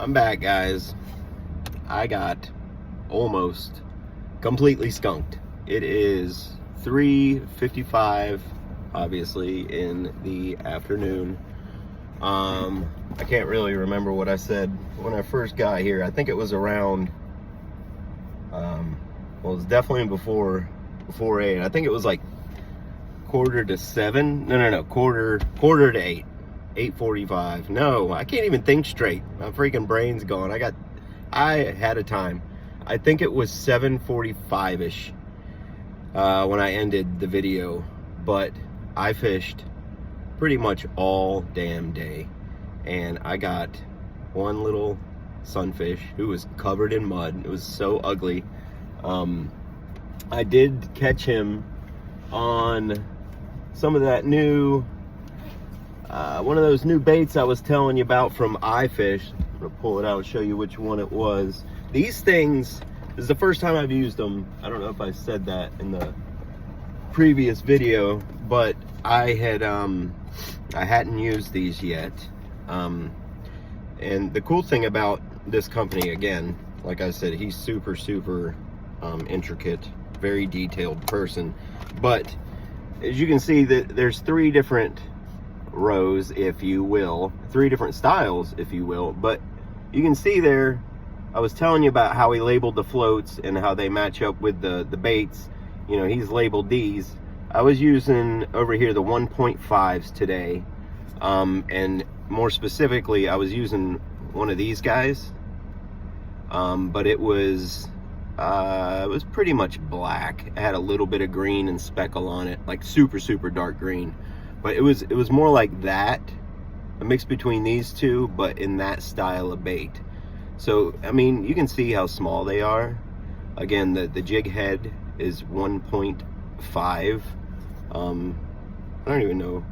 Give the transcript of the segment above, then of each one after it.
I'm back, guys. I got almost completely skunked. It is 3:55, obviously, in the afternoon. I can't really remember what I said when I first got here. I think it was around, well, it was definitely before 8. I think it was like quarter to 7. No, quarter to 8. 8:45. No, I can't even think straight. My freaking brain's gone. I had a time. I think it was 7:45-ish when I ended the video, but I fished pretty much all damn day, and I got one little sunfish who was covered in mud. It was so ugly. I did catch him on some of that new one of those new baits I was telling you about from iFish. I'm gonna pull it out and show you which one it was. These things, this is the first time I've used them. I don't know if I said that in the previous video, but I hadn't used these yet. And the cool thing about this company, again, like I said, he's super intricate, very detailed person. But as you can see, that there's 3 different rows, if you will, 3 different styles, if you will. But you can see there, I was telling you about how he labeled the floats and how they match up with the baits. You know, he's labeled these. I was using over here the 1.5s today, and more specifically I was using one of these guys, but it was pretty much black. It had a little bit of green and speckle on it, like super dark green. But it was more like that, a mix between these two, but in that style of bait. So, I mean, you can see how small they are. Again, the jig head is 1.5. I don't even know,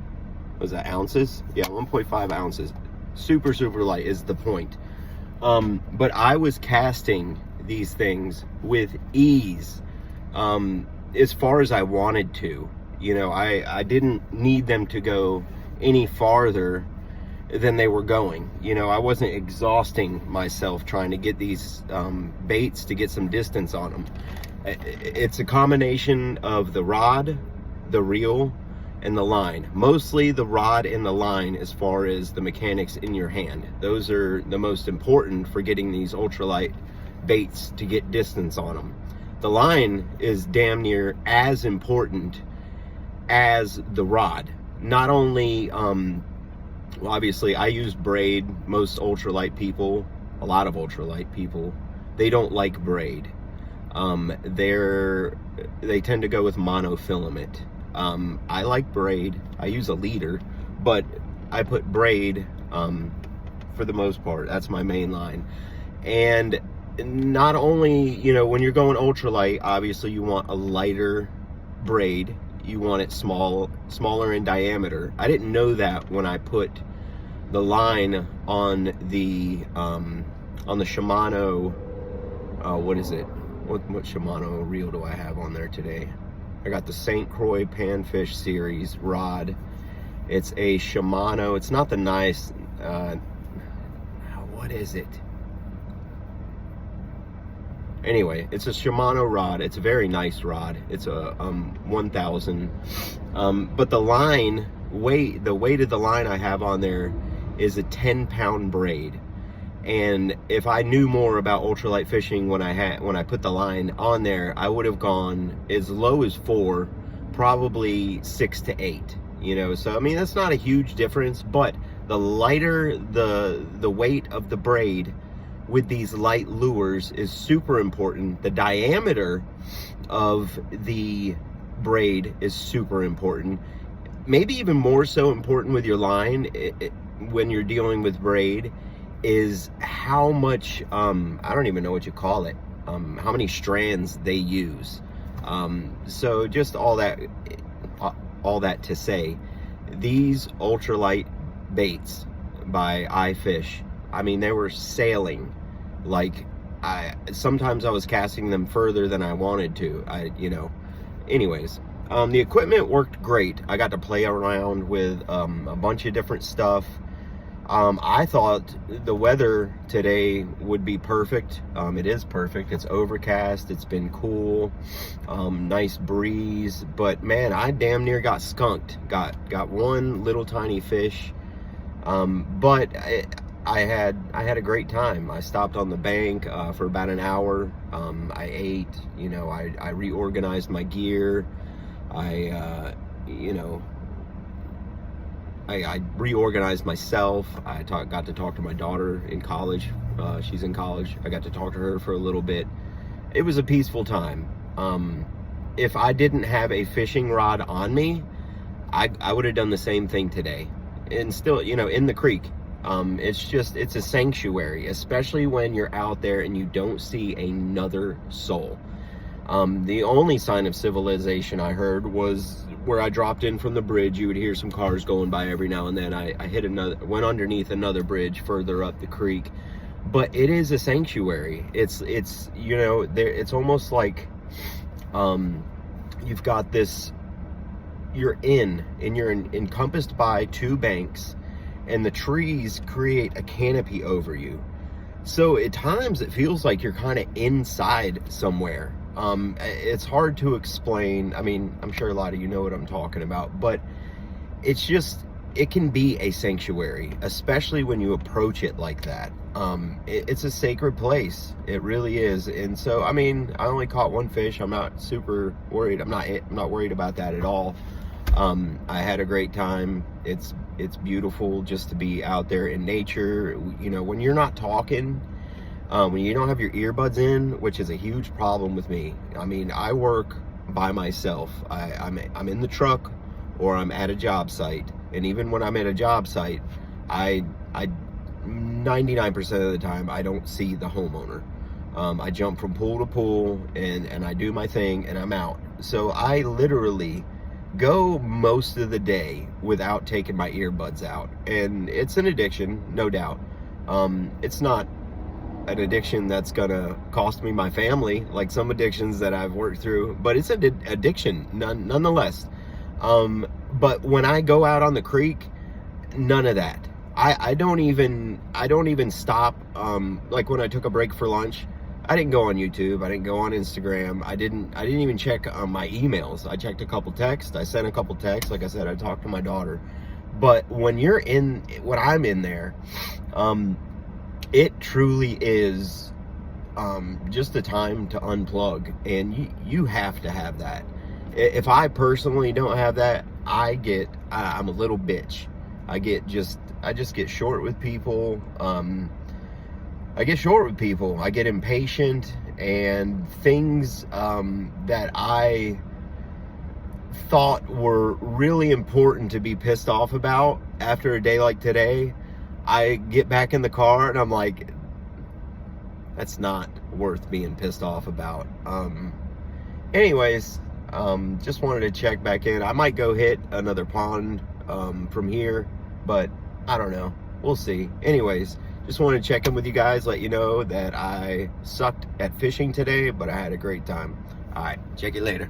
was that ounces? Yeah, 1.5 ounces. Super light is the point. But I was casting these things with ease, as far as I wanted to. You know, I didn't need them to go any farther than they were going. You know, I wasn't exhausting myself trying to get these baits to get some distance on them. It's a combination of the rod, the reel, and the line. Mostly the rod and the line as far as the mechanics in your hand. Those are the most important for getting these ultralight baits to get distance on them. The line is damn near as important as the rod. Not only, well, obviously I use braid. Most ultralight people, a lot of ultralight people, they don't like braid. They tend to go with monofilament. I like braid. I use a leader, but I put braid for the most part. That's my main line. And not only, you know, when you're going ultralight, obviously you want a lighter braid. You want it smaller in diameter. I didn't know that when I put the line on the Shimano, what is it? What Shimano reel do I have on there today? I got the St. Croix Panfish series rod. It's a Shimano. It's not the nice, what is it? Anyway, it's a Shimano rod. It's a very nice rod. It's a 1000. But the line weight, the weight of the line I have on there is a 10-pound braid. And if I knew more about ultralight fishing when I put the line on there, I would have gone as low as 4, probably 6 to 8. You know, so I mean that's not a huge difference, but the lighter the weight of the braid with these light lures is super important. The diameter of the braid is super important. Maybe even more so important with your line when you're dealing with braid is how much, I don't even know what you call it, how many strands they use. So just all that to say, these ultralight baits by iFish, I mean, they were sailing. Like, sometimes I was casting them further than I wanted to. You know, anyways, the equipment worked great. I got to play around with a bunch of different stuff. I thought the weather today would be perfect. It is perfect. It's overcast. It's been cool. Nice breeze. But man, I damn near got skunked. Got one little tiny fish. But I had a great time. I stopped on the bank for about an hour. I ate. You know, I reorganized my gear. You know, I reorganized myself. I got to talk to my daughter in college. She's in college. I got to talk to her for a little bit. It was a peaceful time. If I didn't have a fishing rod on me, I would have done the same thing today. And still, you know, in the creek. It's a sanctuary, especially when you're out there and you don't see another soul. The only sign of civilization I heard was where I dropped in from the bridge. You would hear some cars going by every now and then. I went underneath another bridge further up the creek. But it is a sanctuary. It's you know, it's almost like you've got this, you're encompassed by two banks, and the trees create a canopy over you. So at times it feels like you're kind of inside somewhere. It's hard to explain. I mean, I'm sure a lot of you know what I'm talking about, but it's just, it can be a sanctuary, especially when you approach it like that. It's a sacred place. It really is. And so, I mean, I only caught one fish. I'm not super worried. I'm not worried about that at all. I had a great time. It's beautiful just to be out there in nature. You know, when you're not talking, when you don't have your earbuds in, which is a huge problem with me. I mean, I work by myself. I'm in the truck or I'm at a job site. And even when I'm at a job site, I 99% of the time, I don't see the homeowner. I jump from pool to pool and I do my thing and I'm out. So I literally go most of the day without taking my earbuds out. And it's an addiction, no doubt. It's not an addiction that's gonna cost me my family like some addictions that I've worked through, but it's an addiction nonetheless. But when I go out on the creek, none of that. I don't even stop. Like when I took a break for lunch, I didn't go on YouTube. I didn't go on Instagram. I didn't even check my emails. I checked a couple texts. I sent a couple texts. Like I said, I talked to my daughter. But when I'm in there, it truly is just a time to unplug, and you have to have that. If I personally don't have that, I'm a little bitch. I just get short with people. I get impatient, and things that I thought were really important to be pissed off about after a day like today, I get back in the car and I'm like, that's not worth being pissed off about. Anyways, just wanted to check back in. I might go hit another pond from here, but I don't know. We'll see. Anyways, just wanted to check in with you guys, let you know that I sucked at fishing today, but I had a great time. All right, check you later.